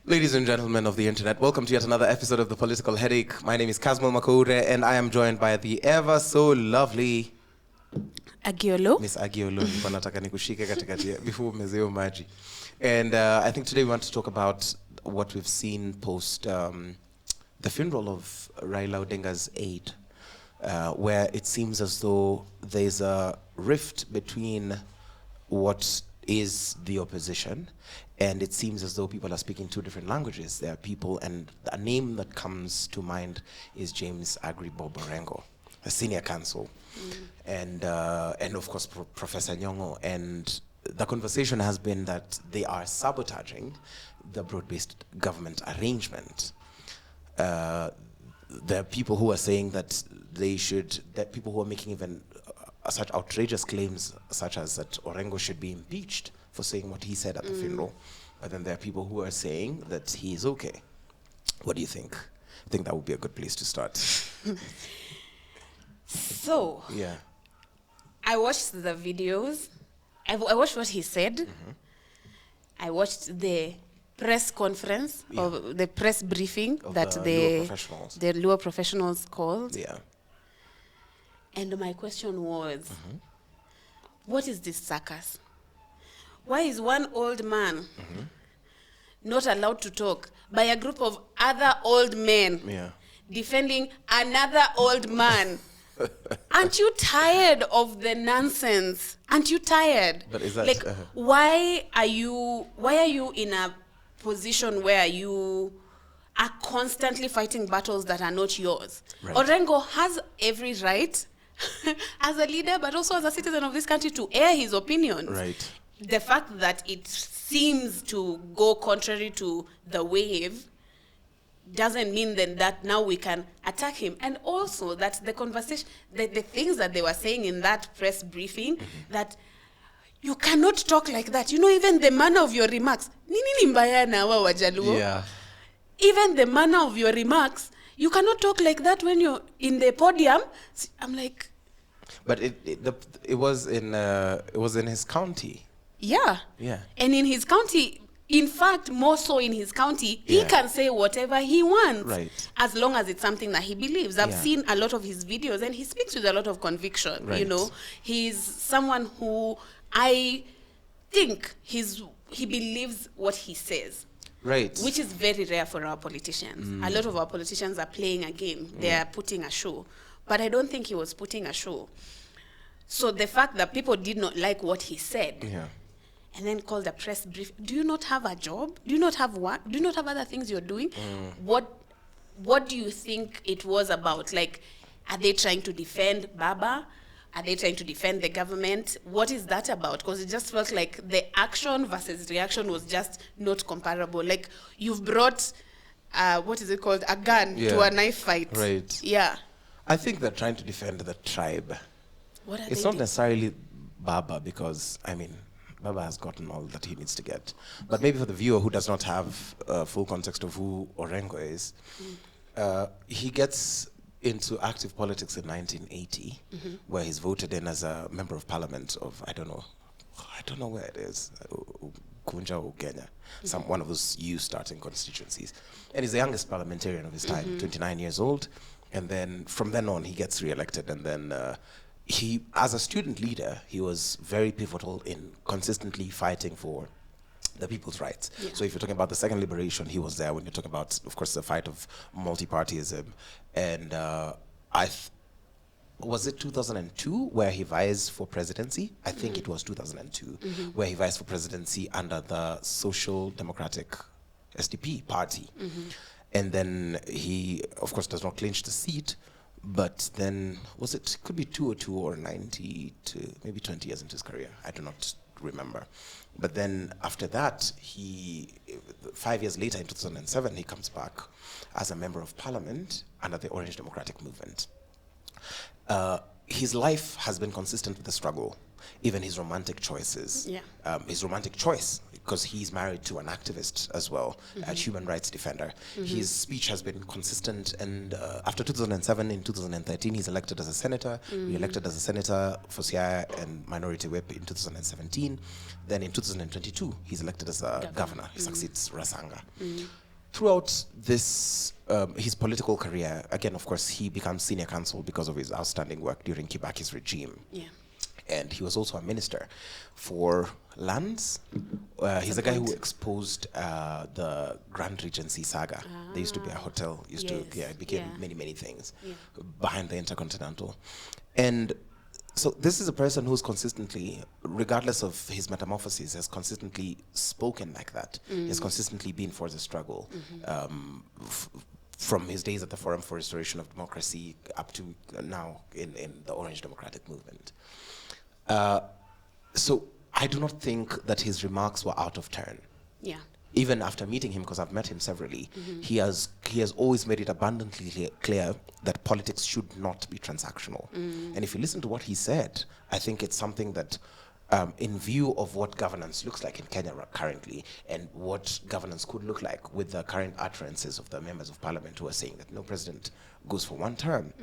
Ladies and gentlemen of the internet, welcome to yet another episode of The Political Headache. My name is Kasmuel, McOure, and I am joined by the ever so lovely Oloo. Miss Oloo. Nilikuwa nataka nikushike katikati before umezeo maji. And I think today we want to talk about what we've seen post the funeral of Raila Odinga's aide, where it seems as though there's a rift between what is the opposition, and it seems as though people are speaking two different languages. There are people, and a name that comes to mind is James Orengo, a senior counsel, and of course Professor Nyong'o. And the conversation has been that they are sabotaging the broad-based government arrangement. There are people who are saying that people who are making even such outrageous claims, such as that Orengo should be impeached for saying what he said at the funeral. But then there are people who are saying that he is okay. What do you think? I think that would be a good place to start. So, yeah, I watched the videos. I watched what he said. I watched the press conference, of the press briefing of that the Luo professionals called. Yeah. And my question was, what is this circus? Why is one old man not allowed to talk by a group of other old men defending another old man? Aren't you tired of the nonsense? Aren't you tired? But is that, like, why are you in a position where you are constantly fighting battles that are not yours? Right. Orengo has every right as a leader, but also as a citizen of this country, to air his opinions. Right. The fact that it seems to go contrary to the wave doesn't mean then that now we can attack him. And also that the conversation, the things that they were saying in that press briefing, that you cannot talk like that. You know, even the manner of your remarks. Nini mbaya na wa Wajaluo? Yeah. Even the manner of your remarks, you cannot talk like that when you're in the podium. I'm like, but it was in his county. Yeah. Yeah. And in his county, in fact, more so in his county, he can say whatever he wants. Right. As long as it's something that he believes. I've Yeah. seen a lot of his videos and he speaks with a lot of conviction. Right. You know, he's someone who I think he believes what he says. Right. Which is very rare for our politicians. A lot of our politicians are playing a game. They are putting a show. But I don't think he was putting a show. So the fact that people did not like what he said, and then called a press brief, do you not have a job? Do you not have work? Do you not have other things you're doing? What do you think it was about? Like, are they trying to defend Baba? Are they trying to defend the government? What is that about? Because it just felt like the action versus reaction was just not comparable. Like, you've brought, what is it called? A gun to a knife fight. Right. Yeah. I think they're trying to defend the tribe. What are It's they not necessarily Baba, because, I mean, Baba has gotten all that he needs to get. But maybe for the viewer who does not have full context of who Orengo is, he gets into active politics in 1980, where he's voted in as a member of parliament of, I don't know where it is, Kunja or Kenya, one of those starting constituencies. And he's the youngest parliamentarian of his time, 29 years old. And then from then on, he gets re-elected. And then he, as a student leader, he was very pivotal in consistently fighting for the people's rights. Yeah. So if you're talking about the second liberation, he was there. When you're talking about, of course, the fight of multi-partyism. And was it 2002 where he vies for presidency? I think it was 2002, where he vies for presidency under the Social Democratic SDP party. And then he, of course, does not clinch the seat. But then, could be 202 or 90 to maybe 20 years into his career. I do not remember. But then after that, 5 years later in 2007, he comes back as a member of parliament under the Orange Democratic Movement. His life has been consistent with the struggle, even his romantic choices. His romantic choice, because he's married to an activist as well, a human rights defender. His speech has been consistent, and after 2007, in 2013, he's elected as a senator, re-elected as a senator for Siaya and Minority Whip in 2017. Then in 2022, he's elected as a governor. He succeeds Rasanga. Throughout this, his political career, again, of course, he becomes senior counsel because of his outstanding work during Kibaki's regime. Yeah. And he was also a minister for lands. He's the guy who exposed the Grand Regency saga. There used to be a hotel, it became many things behind the Intercontinental. And so this is a person who's consistently, regardless of his metamorphosis, has consistently spoken like that. Has consistently been for the struggle. From his days at the Forum for Restoration of Democracy up to now in the Orange Democratic Movement. So I do not think that his remarks were out of turn. Yeah. Even after meeting him, because I've met him severally, he has always made it abundantly clear that politics should not be transactional. And if you listen to what he said, I think it's something that, in view of what governance looks like in Kenya currently, and what governance could look like with the current utterances of the members of parliament who are saying that no president goes for one term,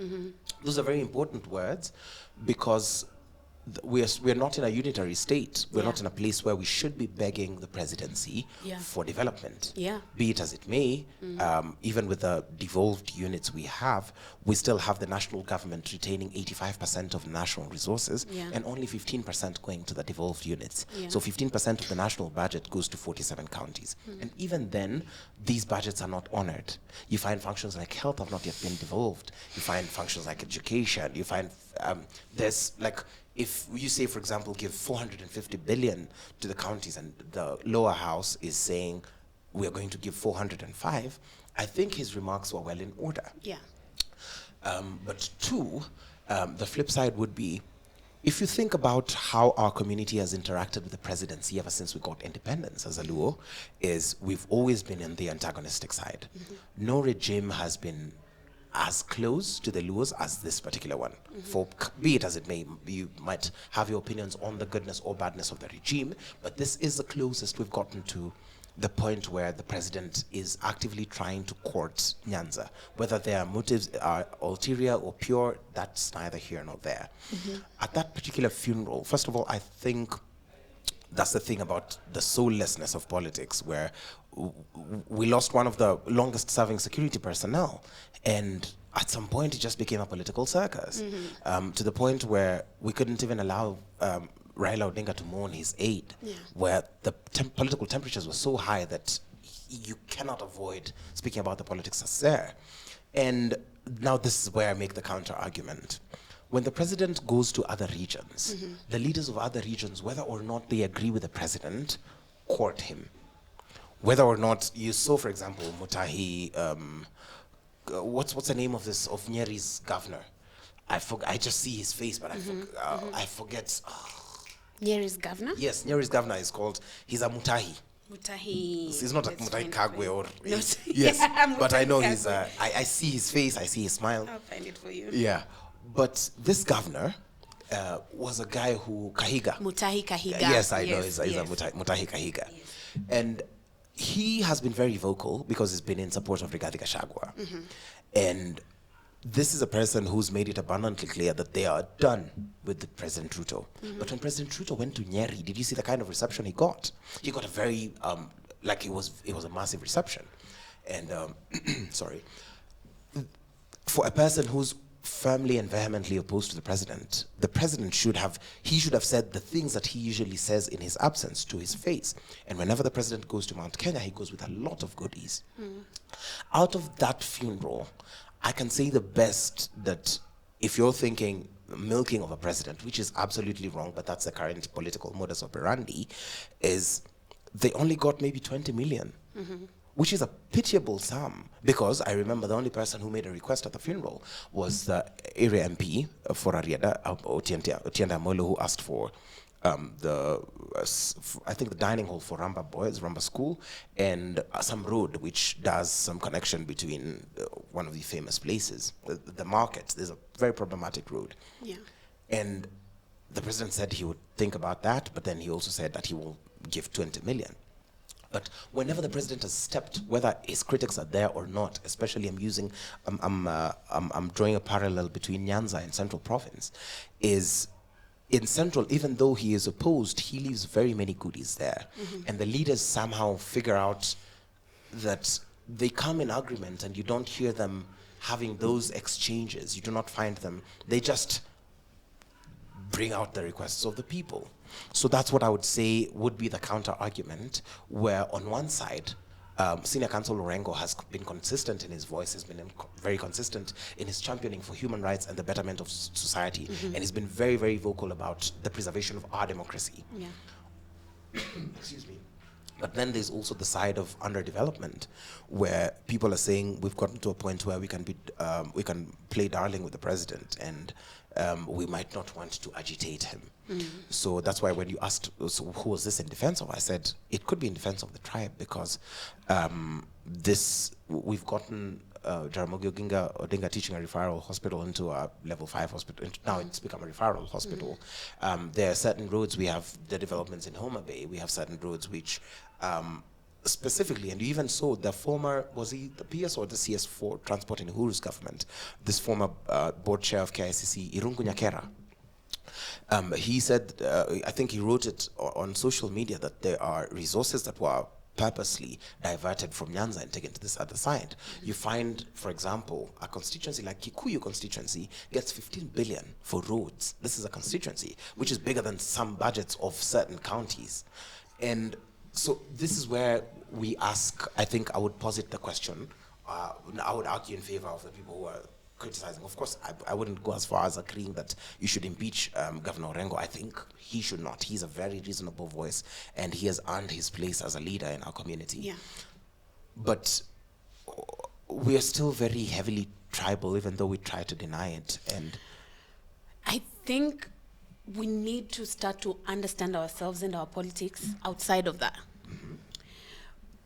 those are very important words, because we're not in a unitary state. We're not in a place where we should be begging the presidency for development. Be it as it may, even with the devolved units we have, we still have the national government retaining 85% of national resources and only 15% going to the devolved units. So 15% of the national budget goes to 47 counties. And even then, these budgets are not honored. You find functions like health have not yet been devolved. You find functions like education. You find there's like, if you say, for example, give 450 billion to the counties and the lower house is saying we are going to give 405, I think his remarks were well in order. Yeah. But two, the flip side would be, if you think about how our community has interacted with the presidency ever since we got independence as Oloo, is we've always been in the antagonistic side. No regime has been as close to the Luos as this particular one. For be it as it may, you might have your opinions on the goodness or badness of the regime, but this is the closest we've gotten to the point where the president is actively trying to court Nyanza. Whether their motives are ulterior or pure, that's neither here nor there. At that particular funeral, first of all, I think that's the thing about the soullessness of politics, where we lost one of the longest serving security personnel, and at some point it just became a political circus, to the point where we couldn't even allow Raila Odinga to mourn his aide, where the political temperatures were so high that you cannot avoid speaking about the politics that's there. And now this is where I make the counter argument. When the president goes to other regions, the leaders of other regions, whether or not they agree with the president, court him. Whether or not you saw, for example, Mutahi, what's the name of Nyeri's governor? I just see his face, but I forget. Nyeri's governor? Yes, Nyeri's governor is called, he's a Mutahi. Mutahi. He's not a Mutahi Kagwe or, yes, but I know he's, I see his face, I see his smile. I'll find it for you. Yeah. But this governor was a guy who, Kahiga. Mutahi Kahiga. Yes, I know, he's a Mutahi Kahiga. Yes. And he has been very vocal because he's been in support of Rigathi Gachagua. And this is a person who's made it abundantly clear that they are done with the President Ruto. But when President Ruto went to Nyeri, did you see the kind of reception he got? He got a very, like it was a massive reception. And, sorry. For a person who's firmly and vehemently opposed to the president should have said the things that he usually says in his absence to his face. And whenever the president goes to Mount Kenya, he goes with a lot of goodies. Out of that funeral, I can say the best that if you're thinking milking of a president, which is absolutely wrong, but that's the current political modus operandi, is they only got maybe 20 million. Which is a pitiable sum, because I remember the only person who made a request at the funeral was the area MP for Ariada, Otienda Molo, who asked for I think the dining hall for Ramba Boys, Ramba School, and some road which does some connection between one of the famous places, the market. There's a very problematic road. Yeah. And the president said he would think about that, but then he also said that he will give 20 million. But whenever the president has stepped, whether his critics are there or not, especially I'm drawing a parallel between Nyanza and Central Province, is in Central, even though he is opposed, he leaves very many goodies there. And the leaders somehow figure out that they come in agreement and you don't hear them having those exchanges. You do not find them. They just bring out the requests of the people. So that's what I would say would be the counter argument, where on one side, Senior Counsel Orengo has been consistent in his voice, has been very consistent in his championing for human rights and the betterment of society, and he's been very, very vocal about the preservation of our democracy. Excuse me. But then there's also the side of underdevelopment, where people are saying we've gotten to a point where we can play darling with the president, and we might not want to agitate him. So that's why when you asked, so who was this in defense of, I said it could be in defense of the tribe, because we've gotten Jaramogi Odinga teaching a referral hospital into a level 5 hospital. Now it's become a referral hospital. There are certain roads, we have the developments in Homa Bay, we have certain roads which specifically, and you even saw the former, was he the PS or the CS for transport in Uhuru's government, this former board chair of KICC, Irungu Nyakera. He said, I think he wrote it on social media, that there are resources that were purposely diverted from Nyanza and taken to this other side. You find, for example, a constituency like Kikuyu constituency gets 15 billion for roads. This is a constituency which is bigger than some budgets of certain counties. And so this is where we ask, I think I would posit the question, I would argue in favor of the people who are criticizing. Of course, I wouldn't go as far as agreeing that you should impeach Governor Orengo. I think he should not. He's a very reasonable voice, and he has earned his place as a leader in our community. But we are still very heavily tribal, even though we try to deny it. And I think we need to start to understand ourselves and our politics outside of that.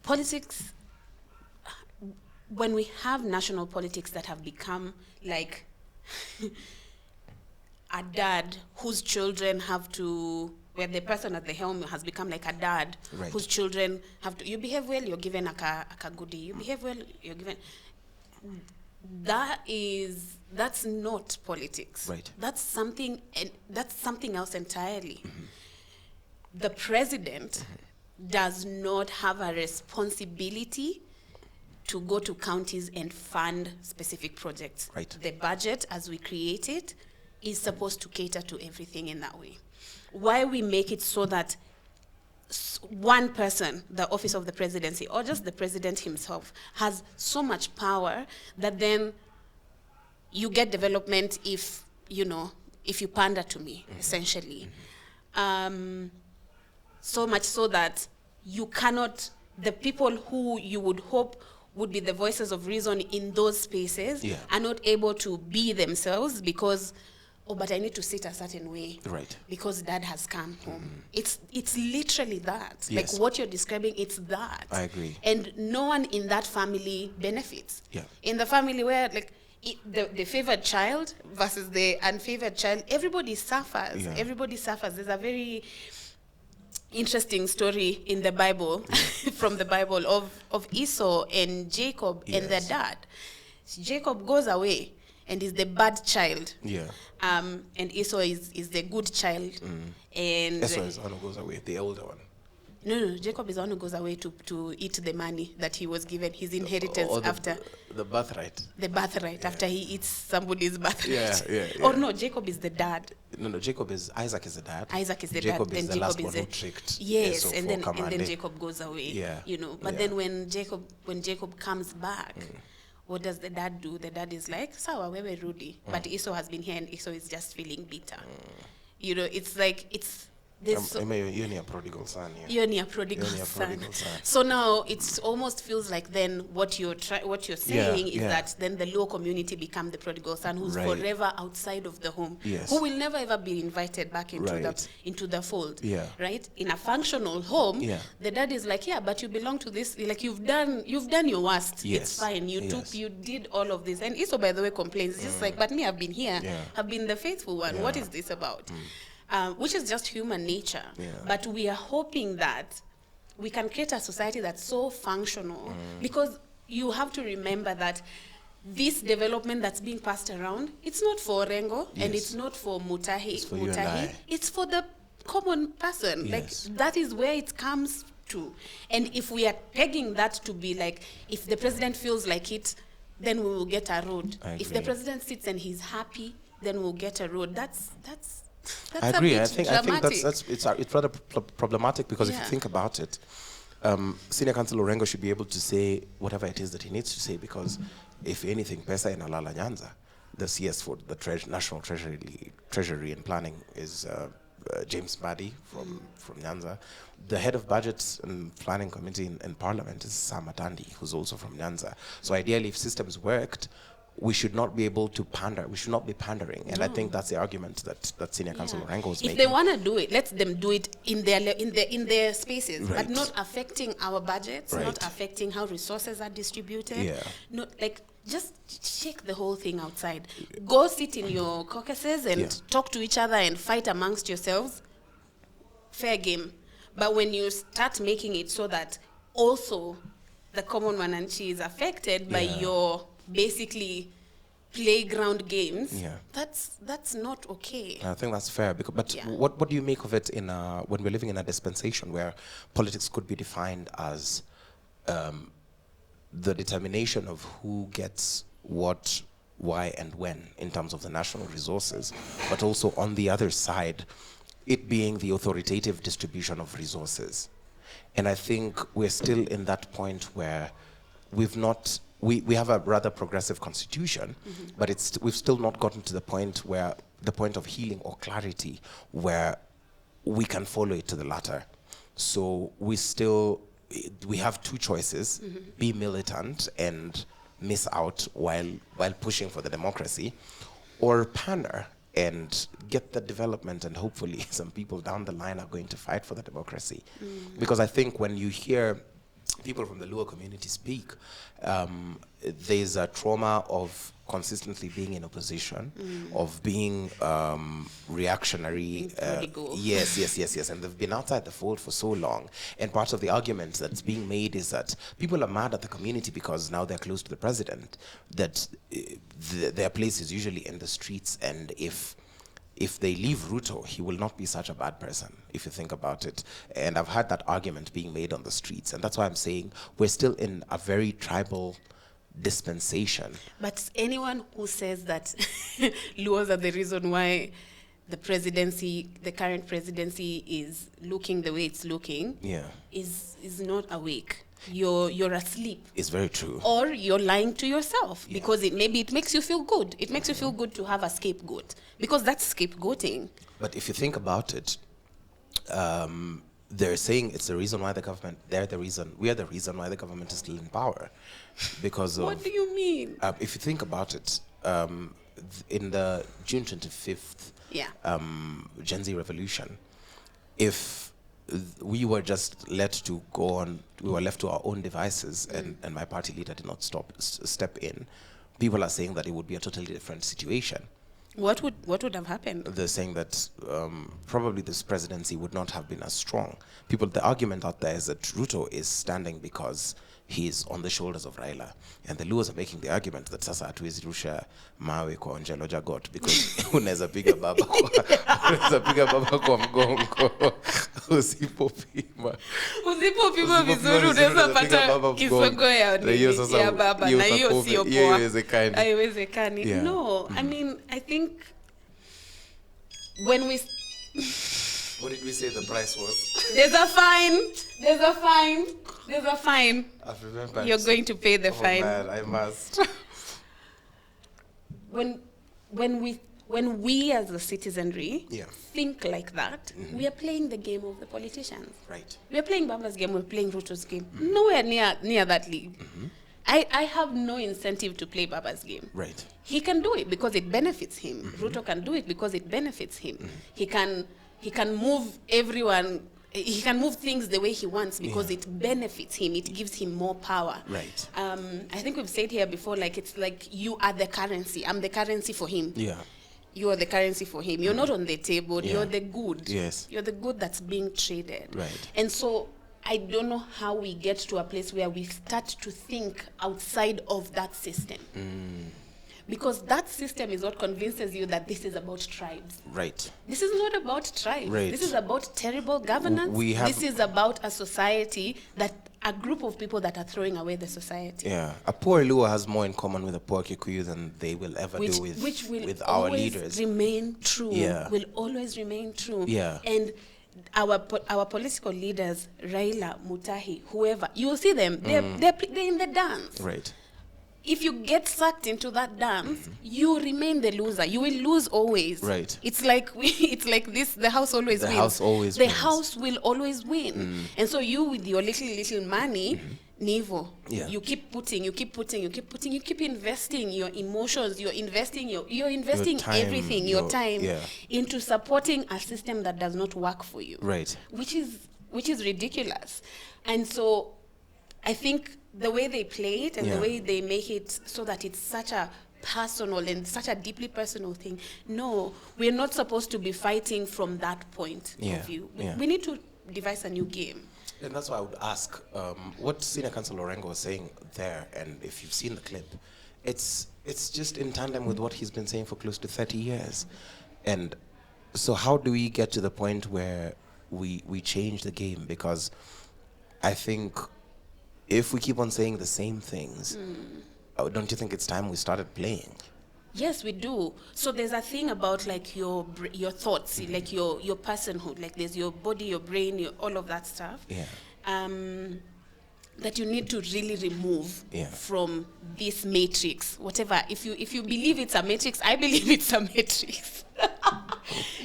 Politics, when we have national politics that have become like a dad whose children have to, where the person at the helm has become like a dad whose children have to, you behave well, you're given a goodie, you behave well, you're given, that's not politics. That's something else entirely. The president does not have a responsibility to go to counties and fund specific projects. The budget, as we create it, is supposed to cater to everything in that way. Why we make it so that one person, the office of the presidency, or just the president himself, has so much power that then you get development if you pander to me, essentially. So much so that you cannot, the people who you would hope would be the voices of reason in those spaces are not able to be themselves because, but I need to sit a certain way because dad has come home. It's literally that. Like what you're describing, it's that. I agree. And no one in that family benefits. In the family where the favored child versus the unfavored child, everybody suffers. Everybody suffers. There's a very interesting story in the Bible, from the Bible, of Esau and Jacob and their dad. Jacob goes away and is the bad child. And Esau is the good child. And Esau is the one who goes away, the older one. No, Jacob is the one who goes away to eat the money that he was given, his inheritance after. The birthright. The birthright, after he eats somebody's birthright. Or no, Jacob is the dad. No, Isaac is the dad. Isaac is the Jacob dad. Is the last one who tricked Esau and then Jacob goes away. But then when Jacob comes back, what does the dad do? The dad is like, sawa wewe rudi. But Esau has been here and Esau is just feeling bitter. It's like, you're near prodigal son. You're near prodigal son. So now it almost feels like then what you're saying is that then the low community become the prodigal son who's forever outside of the home, who will never ever be invited back into the fold. Right? In a functional home, the dad is like, but you belong to this. Like you've done your worst. It's fine. You did all of this. And Esau, by the way, complains. It's just like, but me, I've been here. I've been the faithful one. What is this about? Which is just human nature. But we are hoping that we can create a society that's so functional. Because you have to remember that this development that's being passed around, it's not for Orengo, and it's not for Mutahi. It's for you and I. It's for the common person. Yes. Like, that is where it comes to. And if we are pegging that to be like, if the president feels like it, then we will get a road. If the president sits and he's happy, then we'll get a road. That's I agree. A bit I think dramatic. it's rather problematic, because if you think about it, Senior Counsel Orengo should be able to say whatever it is that he needs to say, because if anything, pesa inalala Nyanza. The CS for the National Treasury and Planning is James Badi from Nyanza. The head of Budget and Planning Committee in Parliament is Sam Atandi, who's also from Nyanza. So ideally, if systems worked, we should not be able to pander. We should not be pandering. And I think that's the argument that Senior Counsel Orengo is making. If they want to do it, let them do it in their spaces, but not affecting our budgets, not affecting how resources are distributed. Not like, just shake the whole thing outside. Go sit in your caucuses and talk to each other and fight amongst yourselves. Fair game. But when you start making it so that also the common Wananchi is affected by your basically playground games, that's not okay. I think that's fair. But what do you make of it when we're living in a dispensation where politics could be defined as the determination of who gets what, why, and when in terms of the national resources, but also on the other side, it being the authoritative distribution of resources? And I think we're still in that point where we have a rather progressive constitution, but we've still not gotten to the point of healing or clarity where we can follow it to the latter. So we have two choices: be militant and miss out while pushing for the democracy, or pander and get the development, and hopefully some people down the line are going to fight for the democracy. Because I think when you hear people from the Luo community speak, there's a trauma of consistently being in opposition, of being reactionary. Yes. And they've been outside the fold for so long. And part of the argument that's being made is that people are mad at the community because now they're close to the president, that their place is usually in the streets, and if they leave Ruto, he will not be such a bad person, if you think about it. And I've had that argument being made on the streets. And that's why I'm saying we're still in a very tribal dispensation. But anyone who says that Luos are the reason why the current presidency is looking the way it's looking, is not awake. You're asleep. It's very true. Or you're lying to yourself, because it makes you feel good. It makes you feel good to have a scapegoat, because that's scapegoating. But if you think about it, they're saying it's the reason why the government, we are the reason why the government is still in power. Because what do you mean? If you think about it, in the June 25th Jenzi Revolution, if we were just we were left to our own devices, and my party leader did not step in, people are saying that it would be a totally different situation. What would have happened? They're saying that probably this presidency would not have been as strong. The argument out there is that Ruto is standing because he's on the shoulders of Raila. And the Luos are making the argument that sasa hatuwezi rusha mawe kwa Onjelo Jagot, because unaweza piga baba kwa mgongo. Usipopima vizuri unaweza pata kisongo ya baba, na hiyo sio poa. Haiwezekani. No, I mean, I think when we... What did we say the price was? There's a fine. I've remembered. You're going to pay the fine. Man, I must. When we as the citizenry think like that, we are playing the game of the politicians. Right. We are playing Baba's game, we're playing Ruto's game. Nowhere near that league. I have no incentive to play Baba's game. Right. He can do it because it benefits him. Ruto can do it because it benefits him. He can move everyone. He can move things the way he wants because it benefits him. It gives him more power. Right. I think we've said here before, like, it's like you are the currency. I'm the currency for him. Yeah. You are the currency for him. You're not on the table. You're the good. Yes. You're the good that's being traded. Right. And so I don't know how we get to a place where we start to think outside of that system. Because that system is what convinces you that this is about tribes. Right. This is not about tribes. Right. This is about terrible governance. This is about a society a group of people that are throwing away the society. Yeah. A poor Luo has more in common with a poor Kikuyu than they will ever do with our leaders. Remain true. Yeah. Will always remain true. Yeah. And our political leaders, Raila, Mutahi, whoever, you will see them, they're in the dance. Right. If you get sucked into that dance, you remain the loser. You will lose always. Right. It's like this. The house always wins. The house will always win. And so you, with your little money, Nivo, you keep putting, you keep investing your emotions. You're investing everything, your time into supporting a system that does not work for you. Right. Which is ridiculous. And so, I think the way they play it and the way they make it so that it's such a personal and such a deeply personal thing. No, we're not supposed to be fighting from that point of view. We need to devise a new game. And that's why I would ask what Senior Counsel Orengo was saying there, and if you've seen the clip, it's just in tandem with what he's been saying for close to 30 years. And so how do we get to the point where we change the game? Because I think if we keep on saying the same things, don't you think it's time we started playing? Yes, we do. So there's a thing about like your thoughts, like your personhood. Like there's your body, your brain, all of that stuff. Yeah. That you need to really remove from this matrix. Whatever. If you believe it's a matrix, I believe it's a matrix.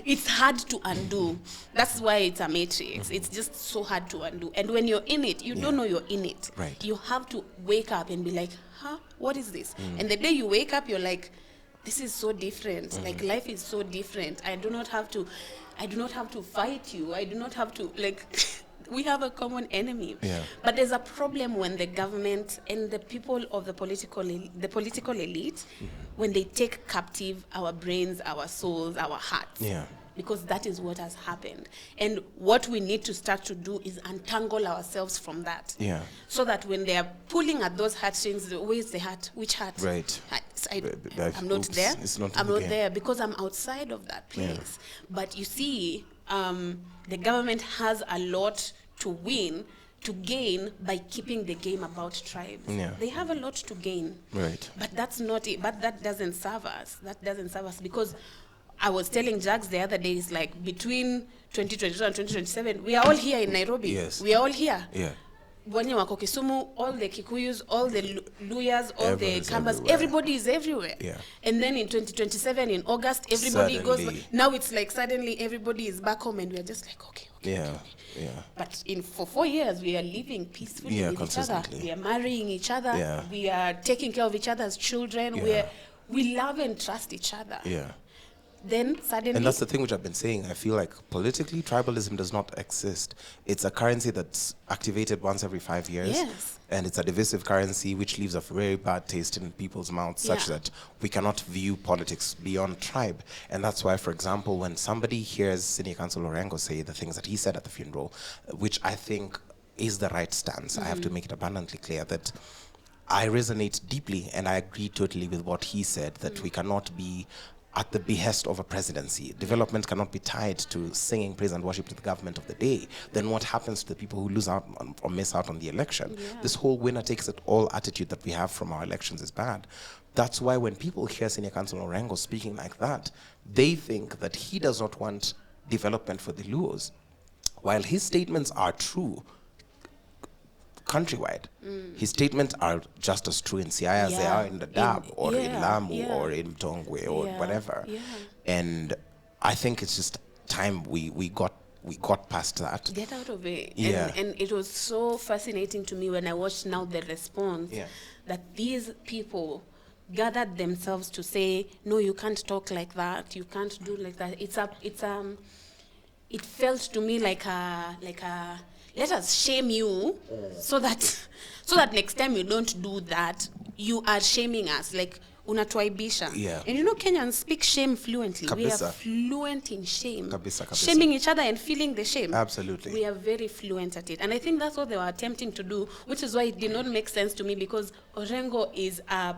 It's hard to undo. That's why it's a matrix. It's just so hard to undo. And when you're in it, you don't know you're in it. Right. You have to wake up and be like, what is this? And the day you wake up, you're like, this is so different. Like life is so different. I do not have to fight you. I do not have to we have a common enemy. Yeah. But there's a problem when the government and the people of the political elite, when they take captive our brains, our souls, our hearts. Yeah. Because that is what has happened. And what we need to start to do is untangle ourselves from that. Yeah. So that when they are pulling at those heartstrings, where's the heart? Which heart? Right. I'm not there. I'm not there because I'm outside of that place. Yeah. But you see, the government has a lot to gain by keeping the game about tribes. Yeah. They have a lot to gain. Right. But that's not it. But that doesn't serve us. Because I was telling Jags the other day, it's like between 2022 and 2027, we are all here in Nairobi. Yes. We are all here. Yeah. Wenye wako Kisumu, all the Kikuyus, all the Luyas, all the Kambas, everybody is everywhere. Yeah. And then in 2027, in August, everybody goes. Now it's like suddenly everybody is back home and we are just like, okay. Yeah. Yeah. But for 4 years, we are living peacefully with each other. We are marrying each other. Yeah. We are taking care of each other's children. Yeah. We love and trust each other. Yeah. Then suddenly... And that's the thing which I've been saying. I feel like politically, tribalism does not exist. It's a currency that's activated once every 5 years. Yes. And it's a divisive currency which leaves a very bad taste in people's mouths, such that we cannot view politics beyond tribe. And that's why, for example, when somebody hears Senior Counsel Orengo say the things that he said at the funeral, which I think is the right stance, I have to make it abundantly clear that I resonate deeply and I agree totally with what he said, that we cannot be at the behest of a presidency. Development cannot be tied to singing praise and worship to the government of the day. Then what happens to the people who lose out or miss out on the election? Yeah. This whole winner takes it all attitude that we have from our elections is bad. That's why when people hear Senior Counsel Orengo speaking like that, they think that he does not want development for the Luos. While his statements are true countrywide, his statements are just as true in Siaya as they are in Dadaab or in Lamu or in Mtongwe or whatever. Yeah. And I think it's just time we got past that. Get out of it. Yeah. And it was so fascinating to me when I watched now the response that these people gathered themselves to say, no, you can't talk like that, you can't do like that. It felt to me like a let us shame you so that next time you don't do that, you are shaming us. Like unatuaibisha. Yeah. And you know, Kenyans speak shame fluently. We Kabisa. are fluent in shame. Kabisa. Shaming each other and feeling the shame. Absolutely. We are very fluent at it. And I think that's what they were attempting to do, which is why it did not make sense to me, because Orengo is a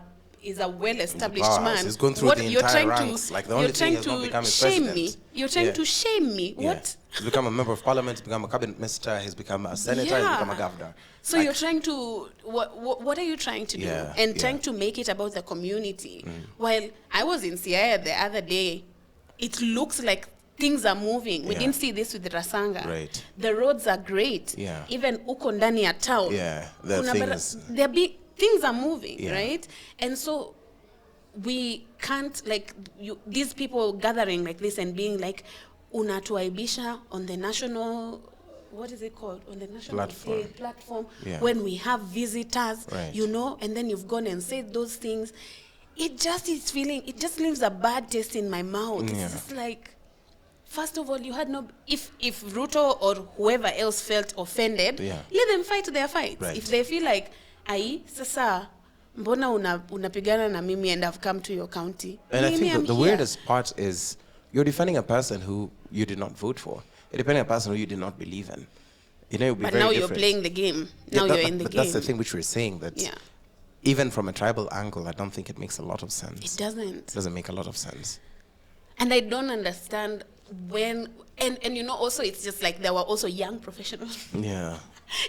well-established man. He's gone through the entire ranks. Like the only thing is not becoming president. You're trying to shame me. What? He's become a member of parliament, he's become a cabinet minister, he's become a senator, he's become a governor. So you're trying to, what are you trying to do? And trying to make it about the community. While I was in Siaya the other day, it looks like things are moving. We didn't see this with Rasanga. Right. The roads are great. Yeah. Even uko ndani ya town. Yeah. Things are moving, right? And so we can't, like, these people gathering like this and being like, unatuaibisha on the national, what is it called? On the national platform when we have visitors, you know, and then you've gone and said those things. It just leaves a bad taste in my mouth. It's just like, first of all, you had no, if Ruto or whoever else felt offended, let them fight their fights. Right. If they feel like, sasa, mbona unapigana na mimi and I've come to your county. And I think the weirdest part is you're defending a person who you did not vote for. You're defending a person who you did not believe in. You know, it would be but very now different. You're playing the game. Now you're in the game. That's the thing which we're saying, that even from a tribal angle, I don't think it makes a lot of sense. It doesn't. It doesn't make a lot of sense. And I don't understand when, and you know, also it's just like there were also young professionals. Yeah.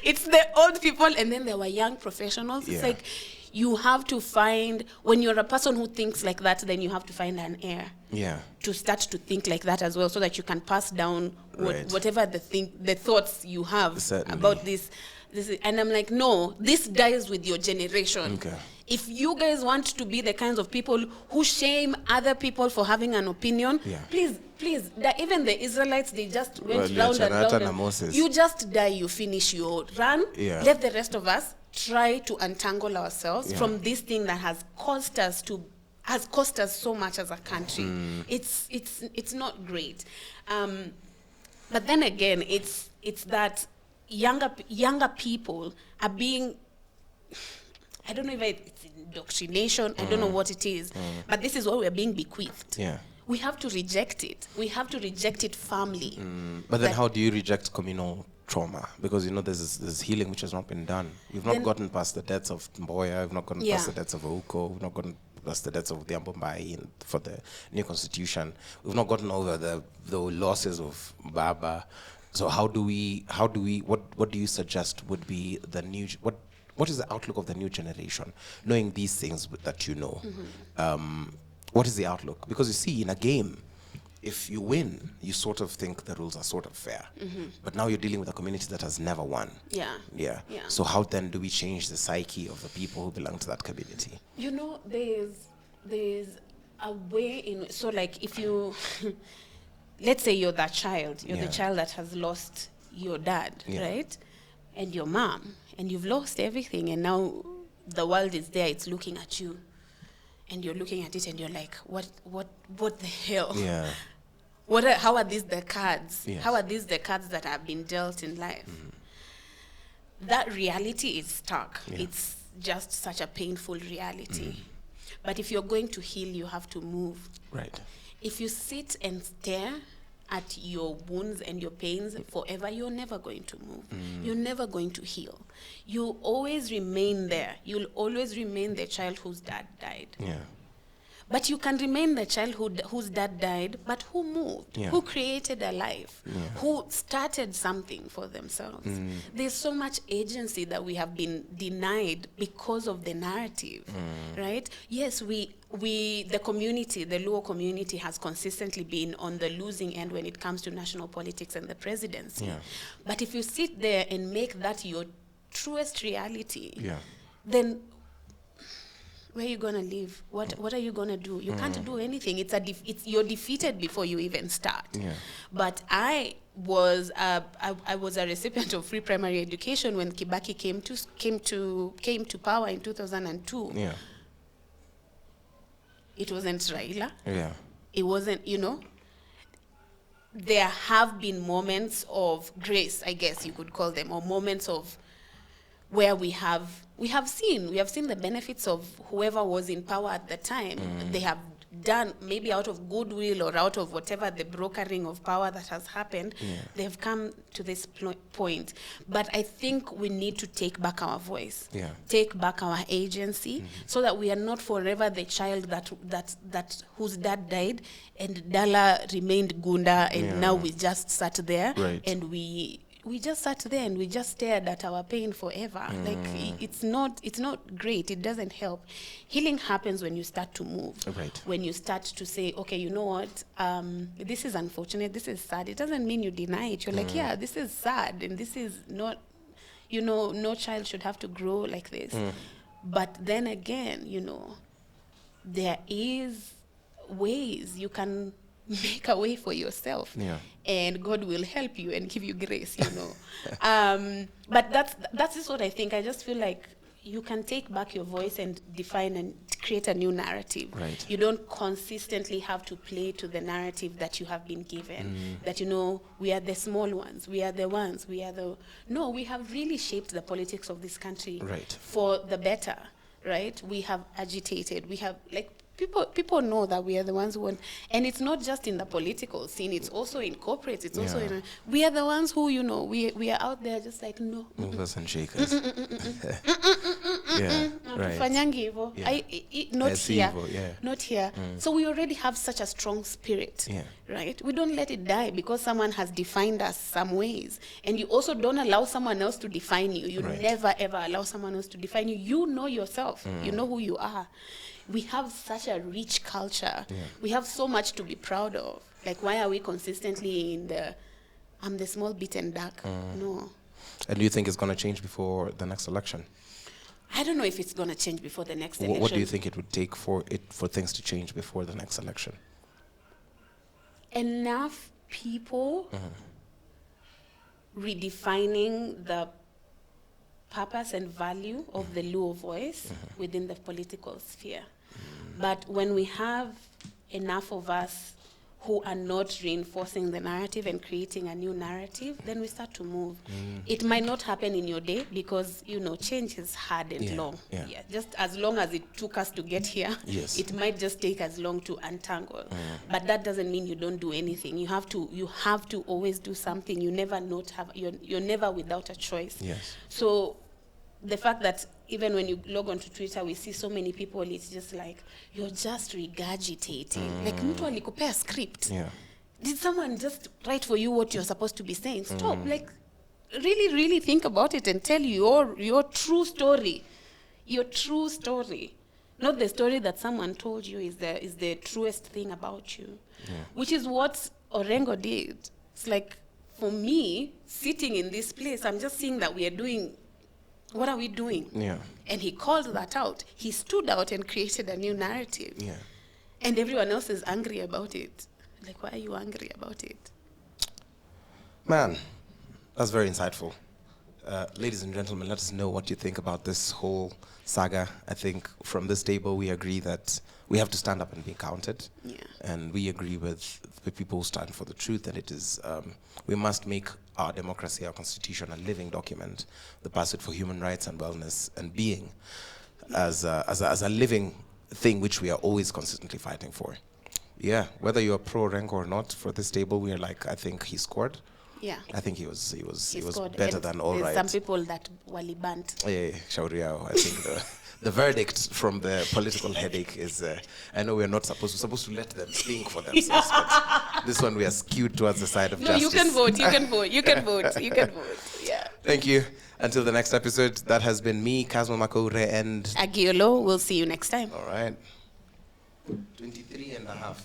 It's the old people and then there were young professionals. It's like you have to find, when you're a person who thinks like that, then you have to find an heir. Yeah. To start to think like that as well, so that you can pass down whatever the thoughts you have about this. And I'm like, no, this dies with your generation. Okay. If you guys want to be the kinds of people who shame other people for having an opinion, please, even the Israelites, they just went round and round. You just die, you finish your run. Let the rest of us try to untangle ourselves from this thing that has caused us so much as a country. It's not great. But then again, it's that younger people are being, I don't know if it's indoctrination, I don't know what it is, but this is what we're being bequeathed. Yeah. We have to reject it. We have to reject it firmly. But then how do you reject communal trauma? Because, you know, there's healing which has not been done. You've not gotten past the deaths of Mboya, you've not gotten past the deaths of Ouko, we've not gotten past the deaths of the Ambombai for the new constitution. We've not gotten over the losses of Baba. So what do you suggest would be the new, what is the outlook of the new generation, knowing these things that you know? What is the outlook? Because you see, in a game, if you win, you sort of think the rules are sort of fair. But now you're dealing with a community that has never won. Yeah. So how then do we change the psyche of the people who belong to that community? You know, there's a way in, so like if you, let's say you're that child, the child that has lost your dad, right? And your mom, and you've lost everything, and now the world is there, it's looking at you. And you're looking at it and you're like, what the hell? Yeah. How are these the cards? Yes. How are these the cards that have been dealt in life? That reality is stark. It's just such a painful reality. But if you're going to heal, you have to move. Right. If you sit and stare at your wounds and your pains forever, you're never going to move. You're never going to heal. You'll always remain there. You'll always remain the child whose dad died. Yeah. But you can remain the child whose dad died, but who moved, who created a life, who started something for themselves. There's so much agency that we have been denied because of the narrative, right? Yes, the community, the Luo community, has consistently been on the losing end when it comes to national politics and the presidency. But if you sit there and make that your truest reality, then where are you going to live? What are you going to do? You can't do anything. You're defeated before you even start. But I was a recipient of free primary education when Kibaki came to power in 2002. It wasn't Raila. It wasn't, you know. There have been moments of grace, I guess you could call them, or moments of where we have seen the benefits of whoever was in power at the time. They have done, maybe out of goodwill or out of whatever the brokering of power that has happened, they have come to this point. But I think we need to take back our voice, take back our agency, so that we are not forever the child that whose dad died and Dala remained Gunda, and now we just sat there and we just sat there and we just stared at our pain forever. Like, it's not great. It doesn't help. Healing happens when you start to move. When you start to say, okay, you know what? This is unfortunate. This is sad. It doesn't mean you deny it. You're like, yeah, this is sad, and this is not, no child should have to grow like this. But then again, there is ways you can make a way for yourself, and God will help you and give you grace, But that's just what I think. I just feel like you can take back your voice and define and create a new narrative. You don't consistently have to play to the narrative that you have been given, that, we are the small ones, we are the ones, no, we have really shaped the politics of this country for the better, right? We have agitated, we have, like, people know that we are the ones who want, and it's not just in the political scene, it's also in corporate, it's also in, we are the ones who, we are out there just like, no. Movers and shakers. Not here. Not here. So we already have such a strong spirit, right? We don't let it die because someone has defined us some ways. And you also don't allow someone else to define you. You never, ever allow someone else to define you. You know yourself. You know who you are. We have such a rich culture. We have so much to be proud of. Like, why are we consistently in I'm the small bit and dark? No. And do you think it's going to change before the next election? I don't know if it's going to change before the next election. What do you think it would take for things to change before the next election? Enough people redefining the purpose and value of the Luo voice within the political sphere. But when we have enough of us who are not reinforcing the narrative and creating a new narrative, then we start to move. It might not happen in your day because, change is hard and long. Just as long as it took us to get here, it might just take as long to untangle. But that doesn't mean you don't do anything. You have to always do something. You never you're never without a choice. So the fact that even when you log onto Twitter, we see so many people, it's just like, you're just regurgitating. Like, mtu alikupea script. Did someone just write for you what you're supposed to be saying? Stop. Like, really, really think about it and tell your true story. Your true story. Not the story that someone told you is the truest thing about you. Which is what Orengo did. It's like, for me, sitting in this place, I'm just seeing that we are doing, what are we doing? And he called that out. He stood out and created a new narrative. And everyone else is angry about it. Like, why are you angry about it? Man, that's very insightful. Ladies and gentlemen, let us know what you think about this whole saga. I think from this table we agree that we have to stand up and be counted. And we agree with the people who stand for the truth, and it is, we must make our democracy, our constitution, a living document, the pursuit for human rights and wellness and being as a living thing which we are always consistently fighting for. Whether you're pro Orengo or not, for this table we are like, I think he scored. I think he was better than all right. Some people that wali burnt. Shauri yao. I think the verdict from the political headache is, I know we're not supposed to let them think for themselves, but this one we are skewed towards the side of justice. You can vote. Thank you. Until the next episode, that has been me, Kasmuel, McOure, and Oloo. We'll see you next time. All right. 23 and a half.